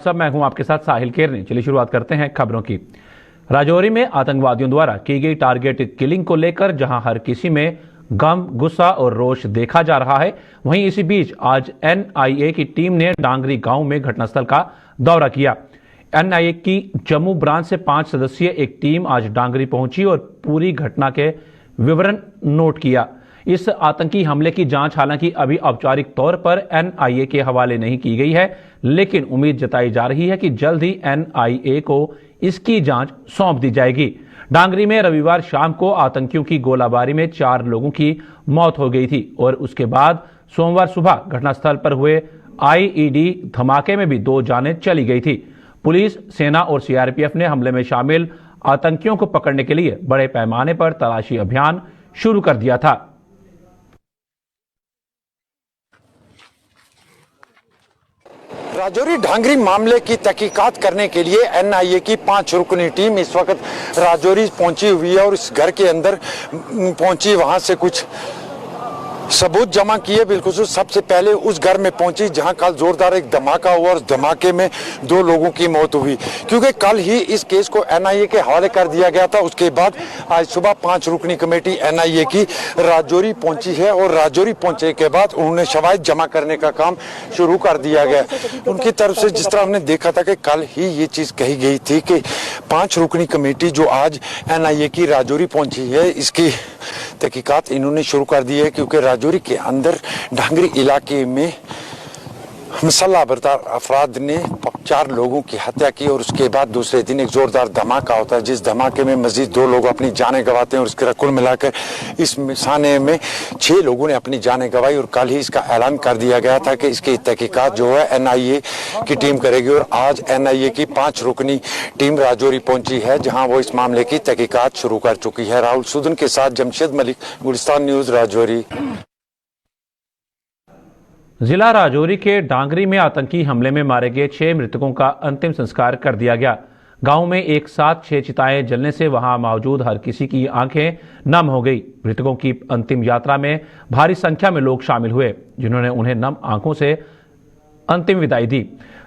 WhatsApp, मैं हूं आपके साथ साहिल केरनी। चलिए शुरुआत करते हैं खबरों की। राजौरी में आतंकवादियों द्वारा की गई टारगेटेड किलिंग को लेकर जहां हर किसी में गम, गुस्सा और रोष देखा जा रहा है, वहीं इसी बीच आज एनआईए की टीम ने डांगरी गांव में घटनास्थल का दौरा किया। एनआईए की जम्मू ब्रांच से 5 सदस्यीय एक टीम आज डांगरी पहुंची और पूरी घटना के विवरण नोट किया। इस आतंकी हमले की जांच हालांकि अभी औपचारिक तौर पर एनआईए के हवाले नहीं की गई है, लेकिन उम्मीद जताई जा रही है कि जल्द ही एनआईए को इसकी जांच सौंप दी जाएगी। डांगरी में रविवार शाम को आतंकियों की गोलाबारी में 4 लोगों की मौत हो गई थी और उसके बाद सोमवार सुबह घटनास्थल पर हुए आईईडी धमाके में भी 2 जानें चली गई थी। पुलिस, सेना और सीआरपीएफ ने हमले में शामिल आतंकियों को पकड़ने के लिए बड़े पैमाने पर तलाशी अभियान शुरू कर दिया था। राजौरी ढांगरी मामले की तहकीकात करने के लिए एनआईए की 5 रुकनी टीम इस वक्त राजौरी पहुंची हुई है और इस घर के अंदर पहुंची, वहां से कुछ सबूत जमा किए। बिल्कुल सबसे पहले उस घर में पहुंची जहां कल जोरदार एक धमाका हुआ और धमाके में 2 लोगों की मौत हुई, क्योंकि कल ही इस केस को एनआईए के हवाले कर दिया गया था। उसके बाद आज सुबह 5 रुकनी कमेटी एनआईए की राजौरी पहुंची है और राजौरी पहुंचने के बाद उन्होंने शवाहिद जमा करने का काम शुरू कर दिया गया। उनकी तरफ से जिस तरह हमने देखा था कि कल ही ये चीज कही गई थी कि 5 रुकनी कमेटी जो आज एनआईए की राजौरी पहुंची है, इसकी तहकीकात इन्होंने शुरू कर दी है, क्योंकि राजौरी के अंदर ढांगरी इलाके में मसल्ला बरदार अफराद ने 4 लोगों की हत्या की और उसके बाद दूसरे दिन एक जोरदार धमाका होता है, जिस धमाके में मजीद 2 लोग अपनी जानें गंवाते हैं और उसके कुल मिलाकर इस मिसाने में 6 लोगों ने अपनी जानें गंवाई। और कल ही इसका ऐलान कर दिया गया था कि इसकी तहकीकात जो है एनआईए की टीम करेगी और आज एनआईए की 5 रुकनी टीम राजौरी पहुंची है, जहां वो इस मामले की तहकीकात शुरू कर चुकी है। राहुल सुदन के साथ जमशेद मलिक, गुलिस्तान न्यूज, राजौरी। जिला राजौरी के डांगरी में आतंकी हमले में मारे गए 6 मृतकों का अंतिम संस्कार कर दिया गया। गांव में एक साथ 6 चिताएं जलने से वहां मौजूद हर किसी की आंखें नम हो गई। मृतकों की अंतिम यात्रा में भारी संख्या में लोग शामिल हुए, जिन्होंने उन्हें नम आंखों से अंतिम विदाई दी।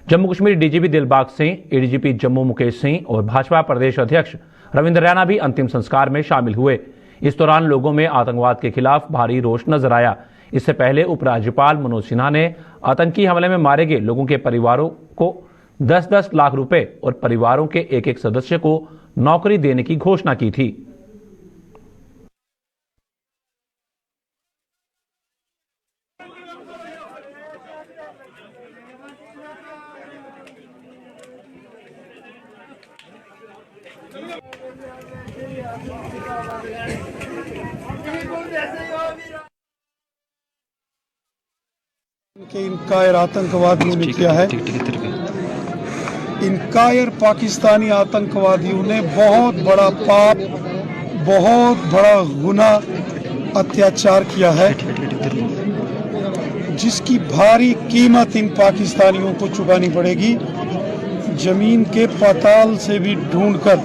जम्मू कश्मीर डीजीपी दिलबाग सिंह, एडीजीपी जम्मू मुकेश सिंह और भाजपा प्रदेश अध्यक्ष रविंद्र रैना भी अंतिम संस्कार में शामिल हुए। इस दौरान लोगों में आतंकवाद के खिलाफ भारी रोष नजर आया। इससे पहले उपराज्यपाल मनोज सिन्हा ने आतंकी हमले में मारे गए लोगों के परिवारों को 10-10 लाख रुपए और परिवारों के एक सदस्य को नौकरी देने की घोषणा की थी। कि इनकायर आतंकवादियों ने किया है। इनकायर पाकिस्तानी आतंकवादियों ने बहुत बड़ा पाप, बहुत बड़ा गुनाह, अत्याचार किया है, जिसकी भारी कीमत इन पाकिस्तानियों को चुकानी पड़ेगी। जमीन के पाताल से भी ढूंढकर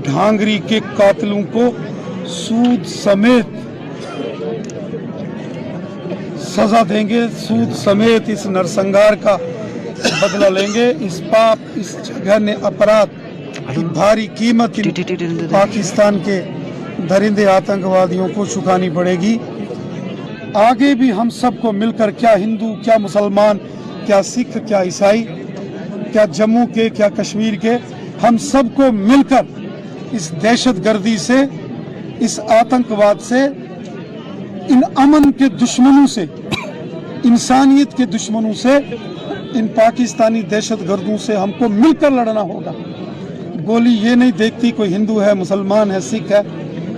ढांगरी के कातिलों को सूद समेत सजा देंगे, सूद समेत इस नरसंहार का बदला लेंगे। इस पाप, इस जघन्य अपराध की भारी कीमत इन पाकिस्तान के दरिंदे आतंकवादियों को चुकानी पड़ेगी। आगे भी हम सबको मिलकर, क्या हिंदू, क्या मुसलमान, क्या सिख, क्या ईसाई, क्या जम्मू के, क्या कश्मीर के, हम सबको मिलकर इस दहशतगर्दी से, इस आतंकवाद से, इन अमन के दुश्मनों से, इंसानियत के दुश्मनों से, इन पाकिस्तानी दहशतगर्दों से हमको मिलकर लड़ना होगा। गोली ये नहीं देखती कोई हिंदू है, मुसलमान है, सिख है,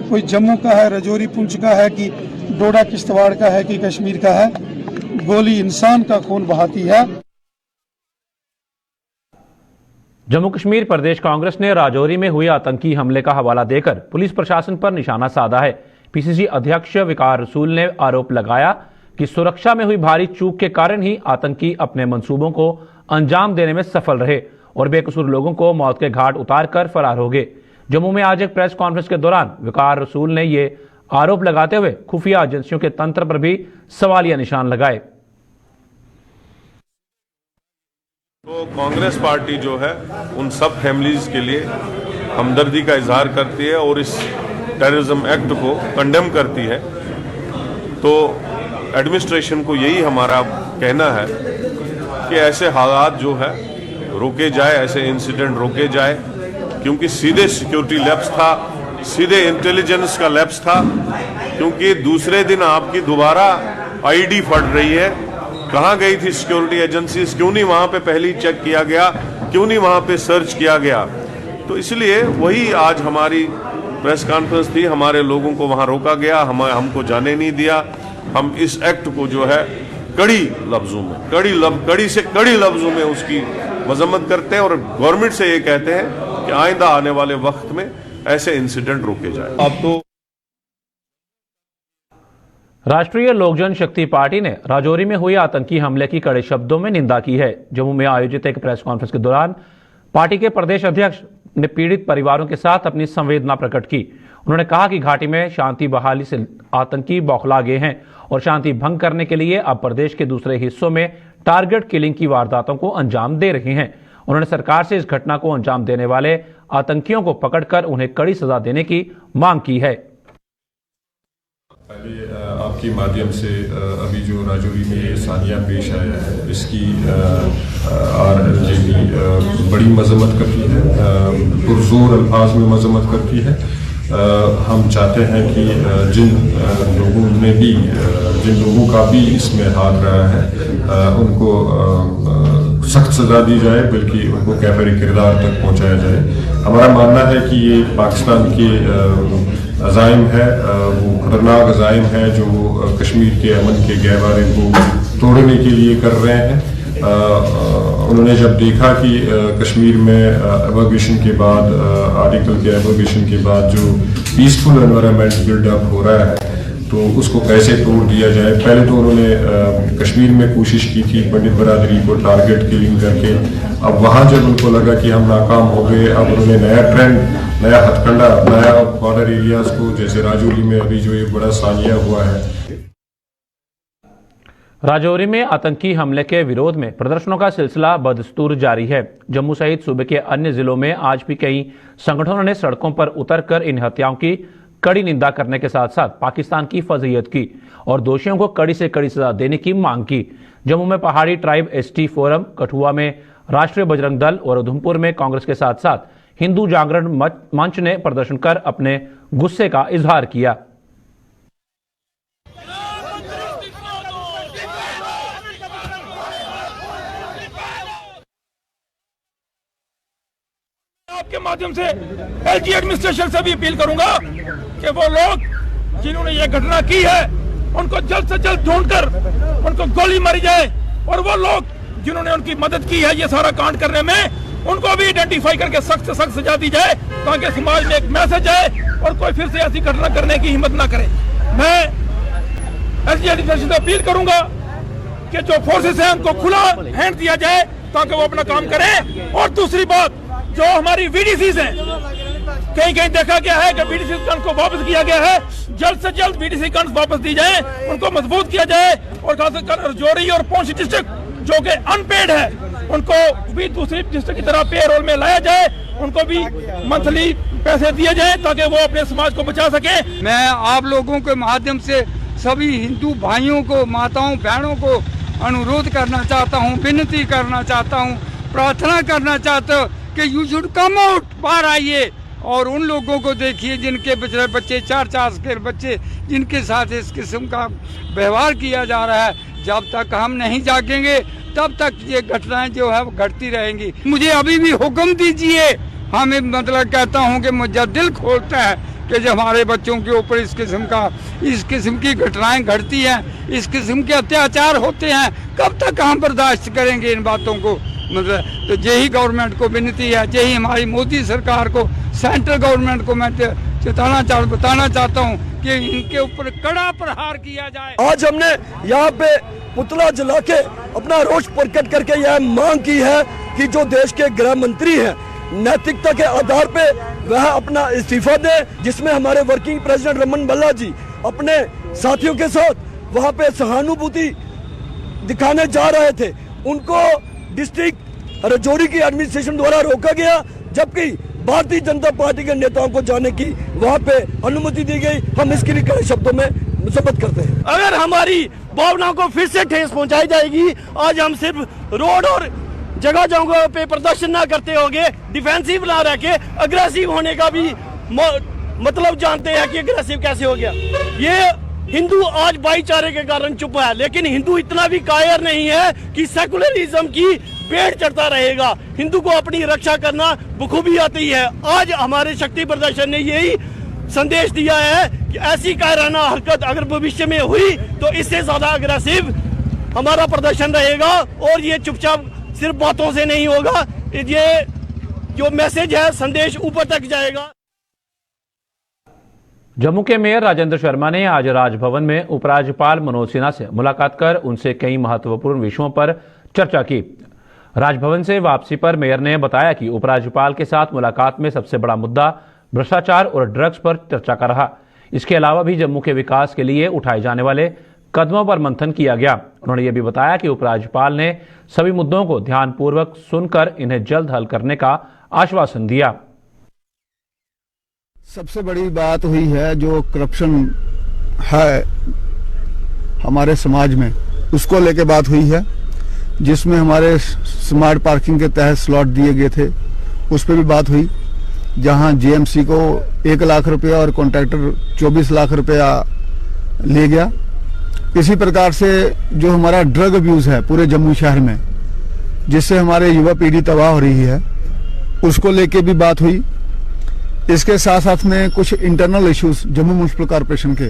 कोई जम्मू का है, राजौरी पुंछ का है, कि डोडा किश्तवाड़ का है, कि कश्मीर का है। गोली इंसान का खून बहाती है। जम्मू कश्मीर प्रदेश कांग्रेस ने राजौरी में हुए आतंकी हमले का हवाला देकर पुलिस प्रशासन पर निशाना साधा है। पीसीसी अध्यक्ष वकार रसूल ने आरोप लगाया कि सुरक्षा में हुई भारी चूक के कारण ही आतंकी अपने मंसूबों को अंजाम देने में सफल रहे और बेकसूर लोगों को मौत के घाट उतारकर फरार हो गए। जम्मू में आज एक प्रेस कॉन्फ्रेंस के दौरान वकार रसूल ने ये आरोप लगाते हुए खुफिया एजेंसियों के तंत्र पर भी सवालिया निशान लगाए। तो कांग्रेस पार्टी जो है उन सब फैमिलीज के लिए हमदर्दी का इजहार करती है और इस टेररिज्म एक्ट को कंडेम करती है। तो एडमिनिस्ट्रेशन को यही हमारा कहना है कि ऐसे हालात जो है रोके जाए, ऐसे इंसिडेंट रोके जाए, क्योंकि सीधे सिक्योरिटी लैप्स था, सीधे इंटेलिजेंस का लैप्स था। क्योंकि दूसरे दिन आपकी दोबारा आईडी फट रही है, कहाँ गई थी सिक्योरिटी एजेंसीज, क्यों नहीं वहां पे पहले चेक किया गया, क्यों नहीं वहां पे सर्च किया गया। तो इसलिए वही आज हमारी प्रेस कॉन्फ्रेंस थी, हमारे लोगों को वहां रोका गया, हमको जाने नहीं दिया। हम इस एक्ट को जो है कड़ी लफ्जों में, कड़ी से कड़ी लफ्जों में उसकी मजम्मत करते हैं और गवर्नमेंट से ये कहते हैं कि आइंदा आने वाले वक्त में ऐसे इंसिडेंट रोके जाए। अब तो राष्ट्रीय लोक जनशक्ति पार्टी ने राजौरी में हुए आतंकी हमले की कड़े शब्दों में निंदा की है। जम्मू में आयोजित एक प्रेस कॉन्फ्रेंस के दौरान पार्टी के प्रदेश अध्यक्ष ने पीड़ित परिवारों के साथ अपनी संवेदना प्रकट की। उन्होंने कहा कि घाटी में शांति बहाली से आतंकी बौखला गए हैं और शांति भंग करने के लिए अब प्रदेश के दूसरे हिस्सों में टारगेट किलिंग की वारदातों को अंजाम दे रहे हैं। उन्होंने सरकार से इस घटना को अंजाम देने वाले आतंकियों को पकड़कर उन्हें कड़ी सजा देने की मांग की है। पहले आपके माध्यम से अभी जो राजौरी में ये सानिया पेश आया है, इसकी आरजेडी बड़ी मजम्मत करती है, पुरजोर अल्फाज में मजम्मत करती है। हम चाहते हैं कि जिन लोगों का भी इसमें हाथ रहा है उनको सख्त सजा दी जाए, बल्कि उनको कैफर किरदार तक पहुंचाया जाए। हमारा मानना है कि ये पाकिस्तान के अज़ाइम है, वो खतरनाक अज़ाइम है जो कश्मीर के अमन के गहवारे को तोड़ने के लिए कर रहे हैं। उन्होंने जब देखा कि कश्मीर में एवोगेशन के बाद, आर्टिकल के एवोगेशन के बाद जो पीसफुल एनवायरनमेंट बिल्डअप हो रहा है, तो उसको कैसे तोड़ दिया जाए। पहले तो उन्होंने कश्मीर में कोशिश की थी पंडित बरादरी को टारगेट किलिंग करके। अब वहाँ जब उनको लगा कि हम नाकाम हो गए, अब उन्होंने नया ट्रेंड, नया हथकंडा अपनाया और बॉर्डर एरियाज को, जैसे राजौरी में अभी जो ये बड़ा सानिया हुआ है। राजौरी में आतंकी हमले के विरोध में प्रदर्शनों का सिलसिला बदस्तूर जारी है। जम्मू सहित सूबे के अन्य जिलों में आज भी कई संगठनों ने सड़कों पर उतरकर इन हत्याओं की कड़ी निंदा करने के साथ साथ पाकिस्तान की फजीहत की और दोषियों को कड़ी से कड़ी सजा देने की मांग की। जम्मू में पहाड़ी ट्राइब एसटी फोरम, कठुआ में राष्ट्रीय बजरंग दल और उधमपुर में कांग्रेस के साथ साथ हिंदू जागरण मंच ने प्रदर्शन कर अपने गुस्से का इजहार किया। आपके माध्यम से एलजी एडमिनिस्ट्रेशन से भी अपील करूंगा कि वो लोग जिन्होंने ये घटना की है उनको जल्द से जल्द ढूंढकर उनको गोली मारी जाए, और वो लोग जिन्होंने उनकी मदद की है ये सारा कांड करने में, उनको भी आइडेंटिफाई करके सख्त से सख्त सजा दी जाए, ताकि समाज में एक मैसेज आए और कोई फिर से ऐसी घटना करने की हिम्मत ना करे। मैं एलजी एडमिनिस्ट्रेशन से अपील करूंगा कि जो फोर्सेस हैं उनको खुला हैंड दिया जाए ताकि वो अपना काम करें। और दूसरी बात, जो हमारी वीडीसीज हैं, कहीं कहीं देखा गया है कि वीडीसी गन को वापस किया गया है, जल्द से जल्द वीडीसी गन वापस दी जाए, उनको मजबूत किया जाए, और खासकर राजौरी और पुंछ डिस्ट्रिक्ट जो कि अनपेड है उनको भी दूसरी डिस्ट्रिक्ट की तरह पे रोल में लाया जाए, उनको भी मंथली पैसे दिए जाए ताकि वो अपने समाज को बचा सके। मैं आप लोगों के माध्यम से सभी हिंदू भाइयों को, माताओं बहनों को अनुरोध करना चाहता हूँ, विनती करना चाहता हूँ, प्रार्थना करना चाहता हूँ कि यू शुड कम आउट, बाहर आइए और उन लोगों को देखिए जिनके पिछले बच्चे, 4 के बच्चे, जिनके साथ इस किस्म का व्यवहार किया जा रहा है। जब तक हम नहीं जागेंगे तब तक ये घटनाएं जो है वो घटती रहेंगी। मुझे अभी भी हुक्म दीजिए। हमें मतलब कहता हूँ कि मुझे दिल खोलता है कि जब हमारे बच्चों के ऊपर इस किस्म की घटनाएं घटती हैं, इस किस्म के अत्याचार होते हैं, कब तक हम बर्दाश्त करेंगे इन बातों को। मतलब तो यही गवर्नमेंट को विनती है, यही हमारी मोदी सरकार को, सेंट्रल गवर्नमेंट को मैं बताना चाहता हूँ कि इनके ऊपर कड़ा प्रहार किया जाए। आज हमने यहाँ पे पुतला जला के अपना रोष प्रकट करके यह मांग की है कि जो देश के गृह मंत्री हैं, नैतिकता के आधार पे वह अपना इस्तीफा दे, जिसमें हमारे वर्किंग प्रेसिडेंट रमन भल्ला जी अपने साथियों के साथ वहाँ पे सहानुभूति दिखाने जा रहे थे। उनको डिस्ट्रिक्ट राजौरी की एडमिनिस्ट्रेशन द्वारा रोका गया, जबकि भारतीय जनता पार्टी के नेताओं को जाने की वहां पे अनुमति दी गई। हम इसके लिए कड़े शब्दों में मुसब्बत करते हैं। अगर हमारी भावनाओं को फिर से ठेस पहुंचाई जाएगी, आज हम सिर्फ रोड और जगह जगह पे प्रदर्शन ना करते होंगे, डिफेंसिव ना रह के अग्रेसिव होने का भी मतलब जानते हैं कि अग्रेसिव कैसे हो गया। ये हिंदू आज भाईचारे के कारण चुप है, लेकिन हिंदू इतना भी कायर नहीं है कि सेकुलरिज्म की पेड़ चढ़ता रहेगा। हिंदू को अपनी रक्षा करना बखूबी आती है। आज हमारे शक्ति प्रदर्शन ने यही संदेश दिया है कि ऐसी कायराना हरकत अगर भविष्य में हुई तो इससे ज्यादा अग्रेसिव हमारा प्रदर्शन रहेगा, और ये चुपचाप सिर्फ बातों से नहीं होगा। ये जो मैसेज है, संदेश ऊपर तक जाएगा। जम्मू के मेयर राजेंद्र शर्मा ने आज राजभवन में उपराज्यपाल मनोज सिन्हा से मुलाकात कर उनसे कई महत्वपूर्ण विषयों पर चर्चा की। राजभवन से वापसी पर मेयर ने बताया कि उपराज्यपाल के साथ मुलाकात में सबसे बड़ा मुद्दा भ्रष्टाचार और ड्रग्स पर चर्चा का रहा। इसके अलावा भी जम्मू के विकास के लिए उठाए जाने वाले कदमों पर मंथन किया गया। उन्होंने यह भी बताया कि उपराज्यपाल ने सभी मुद्दों को ध्यानपूर्वक सुनकर इन्हें जल्द हल करने का आश्वासन दिया। सबसे बड़ी बात हुई है जो करप्शन है हमारे समाज में, उसको लेके बात हुई है, जिसमें हमारे स्मार्ट पार्किंग के तहत स्लॉट दिए गए थे, उस पर भी बात हुई, जहां जीएमसी को 1 लाख रुपया और कॉन्ट्रैक्टर 24 लाख रुपया ले गया। इसी प्रकार से जो हमारा ड्रग अब्यूज है पूरे जम्मू शहर में, जिससे हमारे युवा पीढ़ी तबाह हो रही है, उसको लेके भी बात हुई। इसके साथ साथ में कुछ internal issues Jammu municipal corporation के,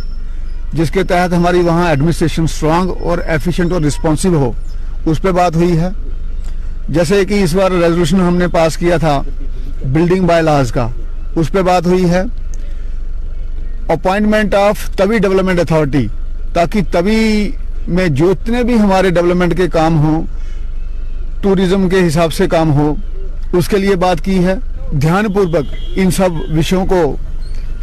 जिसके तहत हमारी वहां एडमिनिस्ट्रेशन स्ट्रांग और एफिशिएंट और रिस्पॉन्सिव हो, उस पर बात हुई है। जैसे कि इस बार रेजोल्यूशन हमने पास किया था बिल्डिंग बाय लॉज का, उस पर बात हुई है। Appointment of Tawi development authority, ताकि तवी में जितने भी हमारे डेवलपमेंट के काम हो, टूरिज्म के हिसाब से काम हो, उसके लिए बात की है। ध्यानपूर्वक इन सब विषयों को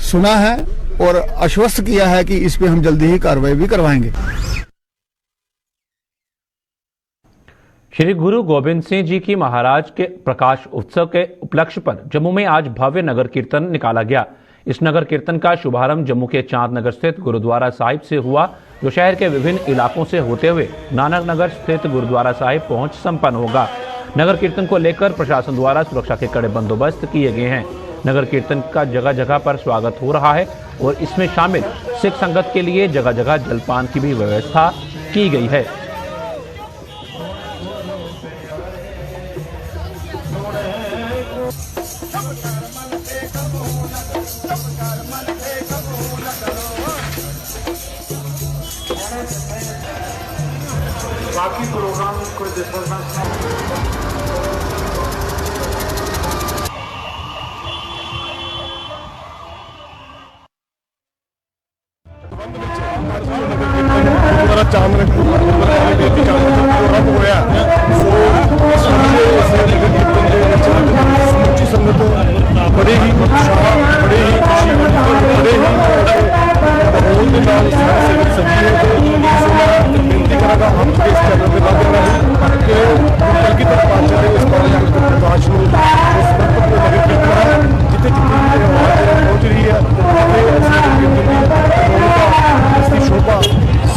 सुना है और आश्वस्त किया है कि इस पे हम जल्दी ही कार्रवाई भी करवाएंगे। श्री गुरु गोबिंद सिंह जी की महाराज के प्रकाश उत्सव के उपलक्ष्य पर जम्मू में आज भव्य नगर कीर्तन निकाला गया। इस नगर कीर्तन का शुभारंभ जम्मू के चांद नगर स्थित गुरुद्वारा साहिब से हुआ, जो शहर के विभिन्न इलाकों से होते हुए नानक नगर स्थित गुरुद्वारा साहिब पहुंच संपन्न होगा। नगर कीर्तन को लेकर प्रशासन द्वारा सुरक्षा के कड़े बंदोबस्त किए गए हैं। नगर कीर्तन का जगह जगह पर स्वागत हो रहा है और इसमें शामिल सिख संगत के लिए जगह जगह जलपान की भी व्यवस्था की गई है। बाकी प्रोग्राम कोई डिस्टर्बेंस बड़े ही उत्साह, बड़े ही खुशी, बड़े ही माहौल के नाल बेनती करांगा हम इस चैनल के माध्यम कि कल की तरफ पांच इस कॉलेज के प्रकाश में उस वक्त को नगर कीर्तन है, जितने जितनी आवाज पहुंच रही है, इसकी शोभा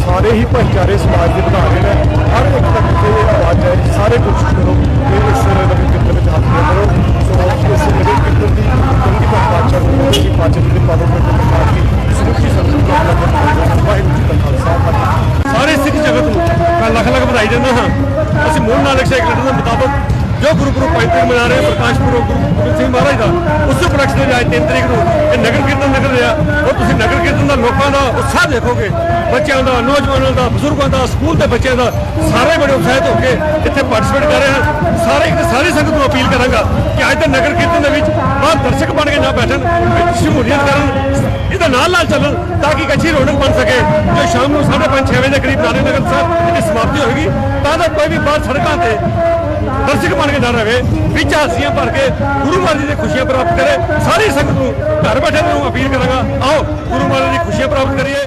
सारे ही भाईचारे समाज के बना रहे हैं। हर एक तक आवाज है, सारे कोशिश करो कि इस नगर कीर्तन में हाथ में करो। सो इस नगर कीर्तन की कल की तरफ पांच के पावन की सुरक्षित सारे सिख जगत को मैं लख लख बधाई देना हाँ। असं मूल नानक शाह कैलेंडर के मुताबिक जो गुरु पंच मना रहे प्रकाश पुरब गुरु गोबिंद सिंह महाराज का, उस उपलक्ष्य में आज 3 तरीक को नगर कीर्तन निकल रहा और तुम नगर कीर्तन का लोगों का उत्साह देखोगे, बच्चों का, नौजवानों का, बजुर्गों का, स्कूल के बच्चों का, सारे बड़े उत्साहित होकर इतने पार्टिसिपेट कर रहे हैं। सारी संगत को अपील करांगा कि आज के नगर कीर्तन के बाहर दर्शक बन के ना बैठन, शमूलियत कर ਇਹਦਾ ਨਾਲ ਚੱਲਣ ਤਾਂ ਕਿ अच्छी रौनक बन सके। जो शाम को 5:30-6 बजे के करीब नानक नगर साहब की समाप्ति होगी, ताकि कोई भी बाहर सड़कों से दर्शक बन के ना रहे, बीच हासियां भर के गुरु महाराज की खुशियां प्राप्त करे। सारी संगत को घर बैठे अपील करांगा, आओ गुरु महाराज की खुशियां प्राप्त करिए।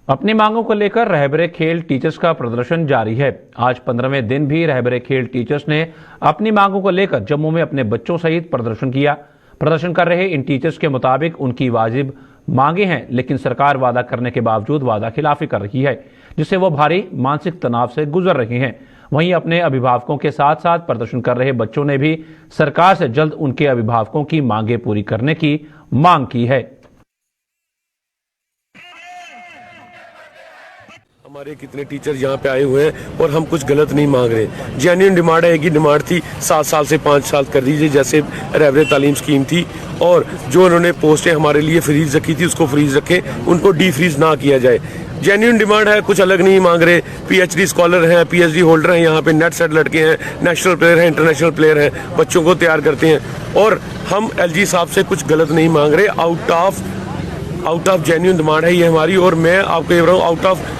अपनी मांगों को लेकर रहबरे खेल टीचर्स का प्रदर्शन जारी है। आज 15वें दिन भी रहबरे खेल टीचर्स ने अपनी मांगों को लेकर जम्मू में अपने बच्चों सहित प्रदर्शन किया। प्रदर्शन कर रहे इन टीचर्स के मुताबिक उनकी वाजिब मांगे हैं, लेकिन सरकार वादा करने के बावजूद वादा खिलाफी कर रही है, जिससे वो भारी मानसिक तनाव से गुजर रहे हैं। वहीं अपने अभिभावकों के साथ साथ प्रदर्शन कर रहे बच्चों ने भी सरकार से जल्द उनके अभिभावकों की मांगे पूरी करने की मांग की है। हमारे कितने टीचर यहाँ पे आए हुए हैं और हम कुछ गलत नहीं मांग रहे। जेन्युइन डिमांड है, एक ही डिमांड थी 7 साल से 5 साल कर दीजिए, जैसे रहबरे तालीम स्कीम थी, और जो उन्होंने पोस्टें हमारे लिए फ्रीज रखी थी उसको फ्रीज रखें, उनको डी फ्रीज ना किया जाए। जेन्युइन डिमांड है, कुछ अलग नहीं मांग रहे। पीएचडी स्कॉलर हैं, पीएचडी होल्डर हैं, यहाँ पे नेट सेट लड़के हैं, नेशनल प्लेयर हैं, इंटरनेशनल प्लेयर हैं, बच्चों को तैयार करते हैं, और हम एलजी साहब से कुछ गलत नहीं मांग रहे। आउट ऑफ जेन्युइन डिमांड है ये हमारी, और मैं आपको ये बता रहा हूँ, आउट ऑफ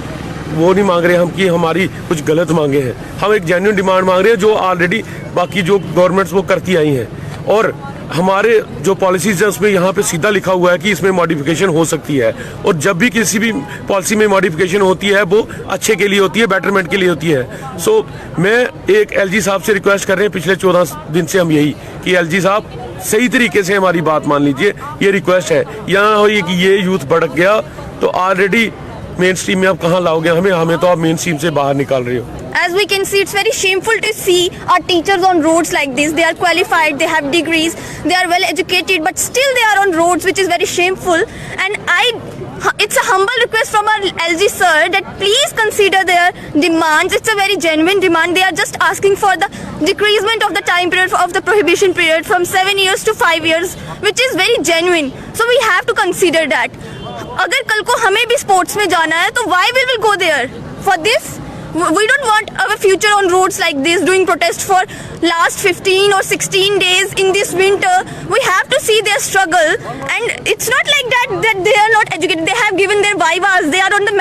वो नहीं मांग रहे हम कि हमारी कुछ गलत मांगे हैं। हम एक जेन्युइन डिमांड मांग रहे हैं जो ऑलरेडी बाकी जो गवर्नमेंट्स वो करती आई हैं, और हमारे जो पॉलिसीज है उसमें यहाँ पे सीधा लिखा हुआ है कि इसमें मॉडिफिकेशन हो सकती है, और जब भी किसी भी पॉलिसी में मॉडिफिकेशन होती है वो अच्छे के लिए होती है, बेटरमेंट के लिए होती है। सो मैं एक एलजी साहब से रिक्वेस्ट कर रहे हैं, पिछले 14 दिन से हम यही कि एलजी साहब सही तरीके से हमारी बात मान लीजिए, ये रिक्वेस्ट है। यहाँ हो कि ये यूथ भड़क गया तो ऑलरेडी मेन स्ट्रीम में आप कहाँ लाओगे हमें तो आप मेन स्ट्रीम से बाहर निकाल रहे हो। As we can see, it's very shameful to see our teachers on roads like this. They are qualified, they have degrees, they are well educated, but still they are on roads, which is very shameful. And it's a humble request from our LG sir that please consider their demands. It's a very genuine demand. They are just asking for the decreasement of the time period of the prohibition period from 7 years to 5 years, which is very genuine. So we have to consider that. अगर कल को हमें भी sports में जाना है तो why we will go there for this? We don't want our future on roads like this, doing protest for last 15 or 16 days in this winter. We have to see their struggle, and it's not like that they are not educated. They have given their vivas, they are on the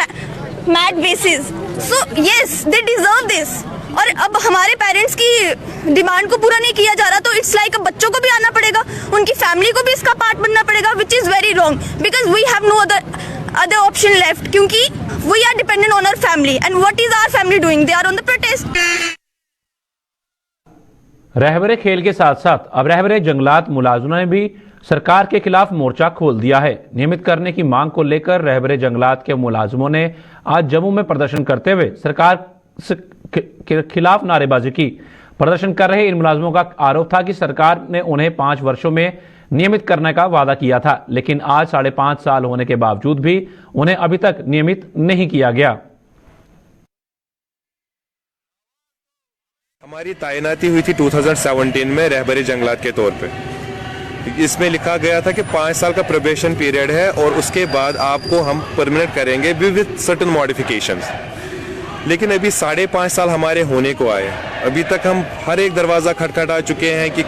mad basis. So yes, they deserve this. और अब हमारे parents की demand को पूरा नहीं किया जा रहा तो इट्स लाइक बच्चों को भी आना पड़ेगा, उनकी फैमिली को भी इसका पार्ट बनना पड़ेगा, which is very wrong, because we have no other option left, क्योंकि we are dependent on our family, and what is our family doing? They are on the protest. रहबरे खेल के साथ साथ अब रहबरे जंगलात मुलाजिमों ने भी सरकार के खिलाफ मोर्चा खोल दिया है। नियमित करने की मांग को लेकर रहबरे जंगलात के मुलाजिमों ने आज जम्मू में प्रदर्शन करते हुए सरकार के खिलाफ नारेबाजी की। प्रदर्शन कर रहे इन मुलाजिमों का आरोप था कि सरकार ने उन्हें 5 वर्षों में नियमित करने का वादा किया था, लेकिन आज 5.5 साल होने के बावजूद भी उन्हें अभी तक नियमित नहीं किया गया। हमारी तैनाती हुई थी 2017 में रहबरे जंगलात के तौर पे। इसमें लिखा गया था कि 5 साल का प्रोबेशन पीरियड है और उसके बाद आपको हम परमानेंट करेंगे विद सर्टेन मॉडिफिकेशंस। लेकिन अभी 5.5 साल हमारे होने को आए, अभी तक हम हर एक दरवाज़ा खटखटा चुके हैं कि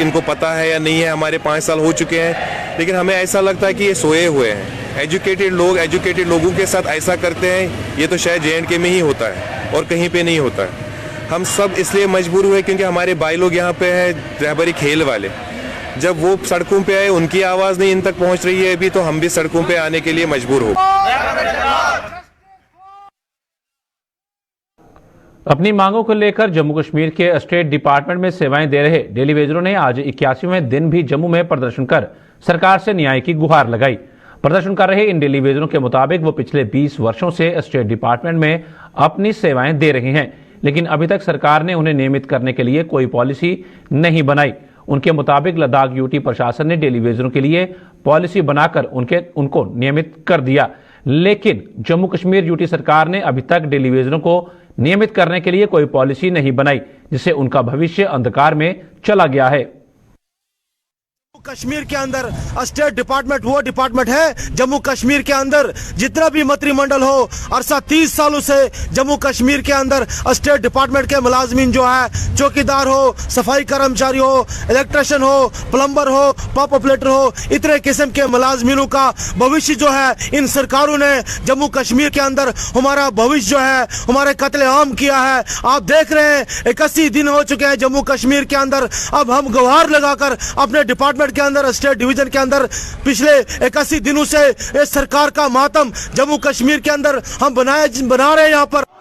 इनको पता है या नहीं है, हमारे 5 साल हो चुके हैं, लेकिन हमें ऐसा लगता है कि ये सोए हुए हैं। एजुकेटेड लोगों के साथ ऐसा करते हैं, ये तो शायद JNK में ही होता है और कहीं पे नहीं होता है। हम सब इसलिए मजबूर हुए क्योंकि हमारे भाई लोग यहाँ पे हैं रहबरी खेल वाले, जब वो सड़कों पे आए उनकी आवाज़ नहीं इन तक पहुँच रही है अभी, तो हम भी सड़कों पे आने के लिए मजबूर हो। अपनी मांगों को लेकर जम्मू कश्मीर के स्टेट डिपार्टमेंट में सेवाएं दे रहे डेली वेजरों ने आज 81वें दिन भी जम्मू में प्रदर्शन कर सरकार से न्याय की गुहार लगाई। प्रदर्शन कर रहे इन डेली वेजरों के मुताबिक वो पिछले 20 वर्षों से स्टेट डिपार्टमेंट में अपनी सेवाएं दे रहे हैं, लेकिन अभी तक सरकार ने उन्हें नियमित करने के लिए कोई पॉलिसी नहीं बनाई। उनके मुताबिक लद्दाख यूटी प्रशासन ने डेली वेजरों के लिए पॉलिसी बनाकर उनको नियमित कर दिया, लेकिन जम्मू कश्मीर यूटी सरकार ने अभी तक डेली वेजरों को नियमित करने के लिए कोई पॉलिसी नहीं बनाई, जिससे उनका भविष्य अंधकार में चला गया है। कश्मीर के अंदर स्टेट डिपार्टमेंट वो डिपार्टमेंट है जम्मू कश्मीर के अंदर जितना भी मंत्रिमंडल हो, और 30 सालों से जम्मू कश्मीर के अंदर स्टेट डिपार्टमेंट के मुलाजमीन जो है, चौकीदार हो, सफाई कर्मचारी हो, इलेक्ट्रिशियन हो, प्लम्बर हो, पॉप ऑपरेटर हो, इतने किस्म के मुलाजमीनों का भविष्य जो है इन सरकारों ने जम्मू कश्मीर के अंदर हमारा भविष्य जो है हमारे कत्लेआम किया है। आप देख रहे हैं 81 दिन हो चुके हैं जम्मू कश्मीर के अंदर। अब हम गुहार लगाकर अपने डिपार्टमेंट के अंदर, स्टेट डिवीजन के अंदर पिछले 81 दिनों से इस सरकार का मातम जम्मू कश्मीर के अंदर हम बना रहे हैं। यहाँ पर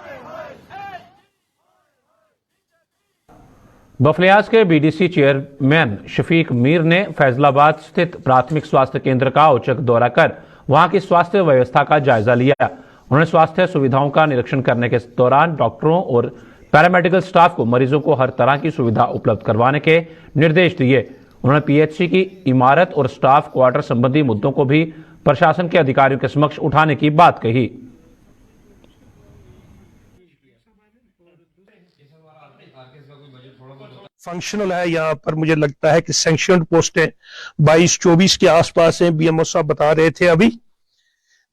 बफलियाज के बीडीसी चेयरमैन शफीक मीर ने फैजलाबाद स्थित प्राथमिक स्वास्थ्य केंद्र का औचक दौरा कर वहां की स्वास्थ्य व्यवस्था का जायजा लिया। उन्होंने स्वास्थ्य सुविधाओं का निरीक्षण करने के दौरान डॉक्टरों और पैरामेडिकल स्टाफ को मरीजों को हर तरह की सुविधा उपलब्ध करवाने के निर्देश दिए। उन्होंने पीएचसी की इमारत और स्टाफ क्वार्टर संबंधी मुद्दों को भी प्रशासन के अधिकारियों के समक्ष उठाने की बात कही। फंक्शनल है यहाँ पर, मुझे लगता है कि सैंक्शनड पोस्टें 22-24 के आसपास हैं, बीएमओ साहब बता रहे थे अभी।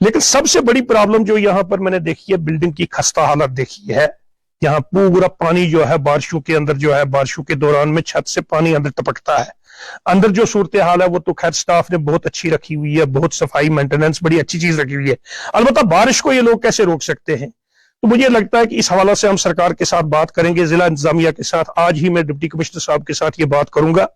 लेकिन सबसे बड़ी प्रॉब्लम जो यहाँ पर मैंने देखी है, बिल्डिंग की खस्ता हालत देखी है। यहाँ पूरा पानी जो है बारिशों के अंदर जो है, बारिशों के दौरान में छत से पानी अंदर टपकता है। अंदर जो सूरत हाल है वो तो खैर स्टाफ ने बहुत अच्छी रखी हुई है, बहुत सफाई मेंटेनेंस बड़ी अच्छी चीज रखी हुई है। अलबत्ता बारिश को ये लोग कैसे रोक सकते हैं, तो मुझे लगता है कि इस हवाले से हम सरकार के साथ बात करेंगे, जिला इंतजामिया के साथ। आज ही मैं डिप्टी कमिश्नर साहब के साथ ये बात करूंगा,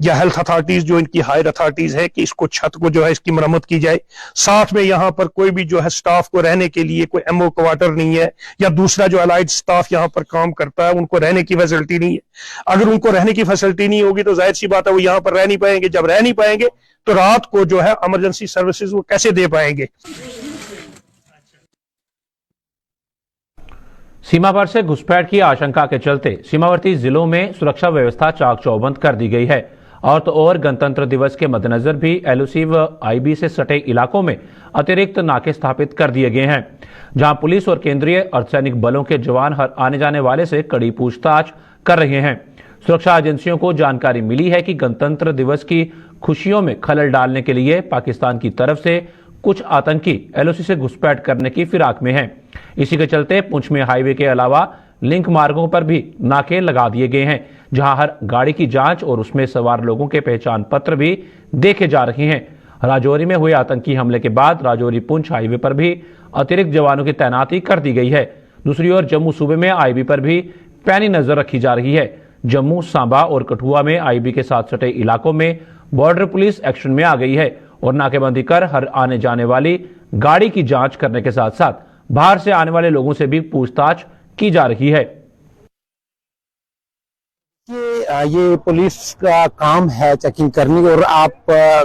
या हेल्थ अथॉरिटीज जो इनकी हायर अथॉरिटीज है, कि इसको छत को जो है इसकी मरम्मत की जाए। साथ में यहाँ पर कोई भी जो है स्टाफ को रहने के लिए कोई एमओ क्वार्टर नहीं है, या दूसरा जो अलाइड स्टाफ यहाँ पर काम करता है उनको रहने की फैसिलिटी नहीं है। अगर उनको रहने की फैसिलिटी नहीं होगी तो जाहिर सी बात है वो यहाँ पर रह नहीं पाएंगे। जब रह नहीं पाएंगे तो रात को जो है इमरजेंसी सर्विसेज वो कैसे दे पाएंगे। सीमा पर से घुसपैठ की आशंका के चलते सीमावर्ती जिलों में सुरक्षा व्यवस्था चाक चौबंद कर दी गई है। और तो और गणतंत्र दिवस के मद्देनजर भी एलओसी व आईबी से सटे इलाकों में अतिरिक्त नाके स्थापित कर दिए गए हैं, जहां पुलिस और केंद्रीय अर्धसैनिक बलों के जवान हर आने जाने वाले से कड़ी पूछताछ कर रहे हैं। सुरक्षा एजेंसियों को जानकारी मिली है कि गणतंत्र दिवस की खुशियों में खलल डालने के लिए पाकिस्तान की तरफ से कुछ आतंकी एलओसी से घुसपैठ करने की फिराक में हैं। इसी के चलते पुंछ में हाईवे के अलावा लिंक मार्गों पर भी नाके लगा दिए गए हैं, जहां हर गाड़ी की जांच और उसमें सवार लोगों के पहचान पत्र भी देखे जा रहे हैं। राजौरी में हुए आतंकी हमले के बाद राजौरी पुंछ हाईवे पर भी अतिरिक्त जवानों की तैनाती कर दी गई है। दूसरी ओर जम्मू सूबे में आईबी पर भी पैनी नजर रखी जा रही है। जम्मू, सांबा और कठुआ में आईबी के साथ सटे इलाकों में बॉर्डर पुलिस एक्शन में आ गई है और नाकेबंदी कर हर आने जाने वाली गाड़ी की जांच करने के साथ साथ बाहर से आने वाले लोगों से भी पूछताछ की जा रही है। ये पुलिस का काम है चेकिंग करनी, और आप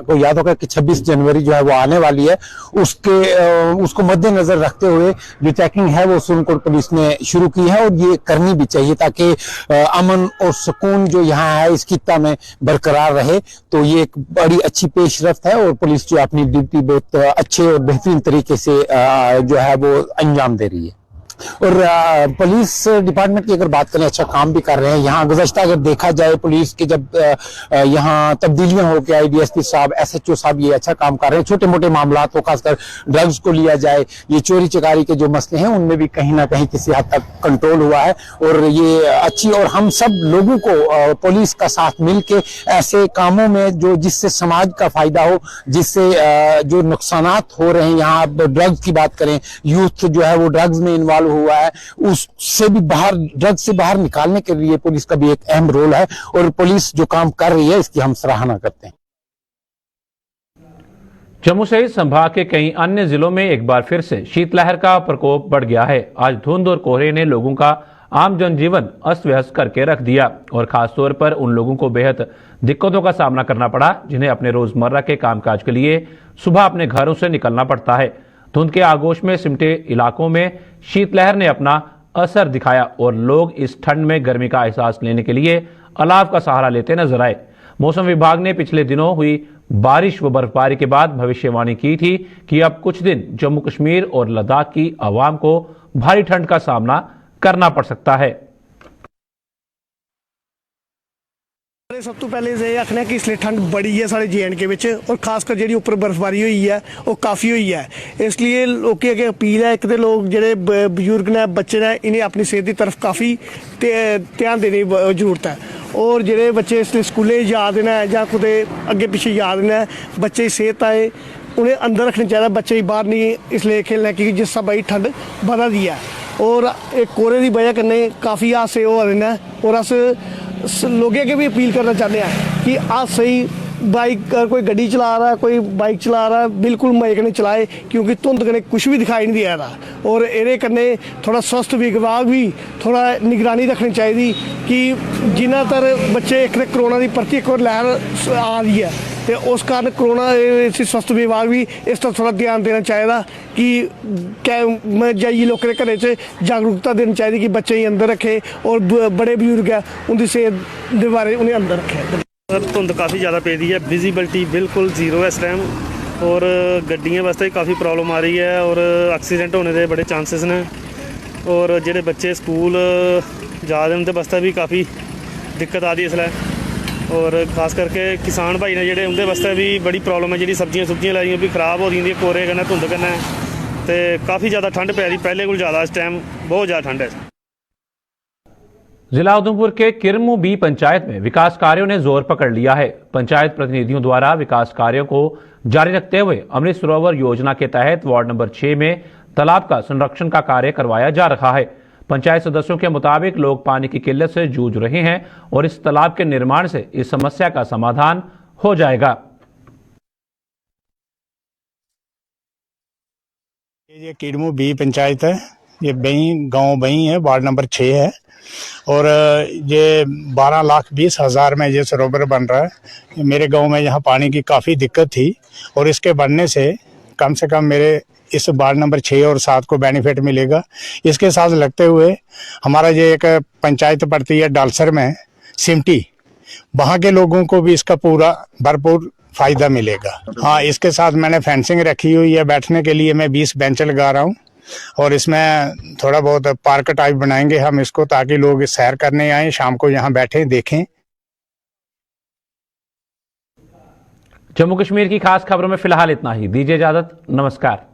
को याद होगा कि 26 जनवरी जो है वो आने वाली है, उसको मद्देनजर रखते हुए जो चेकिंग है वो सुरनकोट पुलिस ने शुरू की है, और ये करनी भी चाहिए ताकि अमन और सुकून जो यहाँ है इस खित्ता में बरकरार रहे। तो ये एक बड़ी अच्छी पेशरफ्त है और पुलिस जो अपनी ड्यूटी बहुत अच्छे और बेहतरीन तरीके से जो है वो अंजाम दे रही है। और पुलिस डिपार्टमेंट की अगर बात करें, अच्छा काम भी कर रहे हैं। यहाँ गुज़श्ता अगर देखा जाए पुलिस के जब यहाँ तब्दीलियां हो के आई, डीएसपी साहब, एसएचओ साहब ये अच्छा काम कर रहे हैं। छोटे मोटे मामला तो खासकर ड्रग्स को लिया जाए, ये चोरी चकारी के जो मसले हैं उनमें भी कहीं ना कहीं किसी हद तक कंट्रोल हुआ है। और ये अच्छी, और हम सब लोगों को पुलिस का साथ मिल के ऐसे कामों में जो जिससे समाज का फायदा हो, जिससे जो नुकसानात हो रहे हैं, यहाँ ड्रग्स की बात करें, यूथ जो है वो ड्रग्स में इन्वॉल्व हुआ है, उससे भी बाहर, ड्रग्स से बाहर निकालने के लिए पुलिस का भी एक अहम रोल है। और पुलिस जो काम कर रही है इसकी हम सराहना करते हैं। जम्मू सहित संभाग के कई अन्य जिलों में एक बार फिर से शीतलहर का प्रकोप बढ़ गया है। आज धुंध और कोहरे ने लोगों का आम जनजीवन अस्त व्यस्त करके रख दिया, और खासतौर पर उन लोगों को बेहद दिक्कतों का सामना करना पड़ा जिन्हें अपने रोजमर्रा के कामकाज के लिए सुबह अपने घरों से निकलना पड़ता है। धुंध के आगोश में सिमटे इलाकों में शीतलहर ने अपना असर दिखाया और लोग इस ठंड में गर्मी का एहसास लेने के लिए अलाव का सहारा लेते नजर आए। मौसम विभाग ने पिछले दिनों हुई बारिश व बर्फबारी के बाद भविष्यवाणी की थी कि अब कुछ दिन जम्मू कश्मीर और लद्दाख की आवाम को भारी ठंड का सामना करना पड़ सकता है। सब तो पहले ये आखना कि इसलिए ठंड बड़ी है साढ़े JNK विच, और खासकर जी उपर बर्फबारी हुई है वो काफ़ी हुई है। इसलिए लोगों की अगर अपील है, एक तो लोग जो बजुर्ग ने, बच्चे ने, इन्हें अपनी सेहत की तरफ काफ़ी ध्यान देने की जरूरत है। और जो बच्चे इसलिए स्कूलें याद न या कुछ अगे पिछे याद न, बच्चे की सेहत आए उन्हें अंदर रखना चाहिए, बच्चे बाहर नहीं इसलिए खेलना, क्योंकि जिस सब भाई ठंड बधा दी है। और एक कोहरे की वजह कन्नै काफ़ी हादसे हो रहे हैं, और अस लोगों के भी अपील करना चाहते हैं कि अस सही बाइक कोई गड्डी चला रहा है, कोई बाइक चला रहा है, बिल्कुल मजे कन्नै चलाए क्योंकि धुंध कन्नै कुछ भी दिखाई नहीं दिया रहा। और एह्दे कन्नै थोड़ा स्वास्थ्य विभाग भी थोड़ा निगरानी रखनी चाहिए कि जिन्ना तर बच्चे एक करोना की परती एक और लहर आ रही है तो उस कारण करोना स्वास्थ्य विभाग भी इस पर थोड़ा ध्यान देना चाहिए कि जाइए लोगों के घरें च जागरूकता देनी चाहिए कि बच्चे ही अंदर रखे और बड़े बजुर्ग है उनकी सेहत के बारे उन्हें अंदर रखे। सर धुंध काफ़ी ज़्यादा पेदी है, विजिबिलिटी बिल्कुल जीरो है इस टाइम और गड्डियां वास्ते काफ़ी प्रॉब्लम आ रही है और एक्सीडेंट होने के बड़े चांसेस ने और जेडे बच्चे स्कूल जा रहे उनके वास्ते भी काफ़ी दिक्कत आ रही है इसलिए और खास करके किसान भाई ने जेडे उनके वास्ते भी बड़ी प्रॉब्लम है। जी सब्जियां लाई भी खराब हो रही कोरे कन्नै धुंध कन्नै ते काफ़ी ज़्यादा ठंड पै रही, पहले को ज़्यादा इस टाइम बहुत ज़्यादा ठंड है। जिला उधमपुर के किरमू बी पंचायत में विकास कार्यों ने जोर पकड़ लिया है। पंचायत प्रतिनिधियों द्वारा विकास कार्यों को जारी रखते हुए अमृत सरोवर योजना के तहत वार्ड नंबर 6 में तालाब का संरक्षण का कार्य करवाया जा रहा है। पंचायत सदस्यों के मुताबिक लोग पानी की किल्लत से जूझ रहे हैं और इस तालाब के निर्माण से इस समस्या का समाधान हो जाएगा। ये किरमू बी पंचायत है, ये बही गांव बही है, वार्ड नंबर 6 है और ये 12,20,000 में ये सरोवर बन रहा है। मेरे गांव में यहाँ पानी की काफ़ी दिक्कत थी और इसके बनने से कम मेरे इस वार्ड नंबर 6 और 7 को बेनिफिट मिलेगा। इसके साथ लगते हुए हमारा ये एक पंचायत पड़ती है डालसर में सिमटी, वहाँ के लोगों को भी इसका पूरा भरपूर फायदा मिलेगा। हाँ, इसके साथ मैंने फेंसिंग रखी हुई है, बैठने के लिए मैं 20 बेंच लगा रहा हूँ और इसमें थोड़ा बहुत पार्क टाइप बनाएंगे हम इसको ताकि लोग सैर करने आए, शाम को यहाँ बैठें देखें। जम्मू कश्मीर की खास खबरों में फिलहाल इतना ही। दीजिए इजाजत, नमस्कार।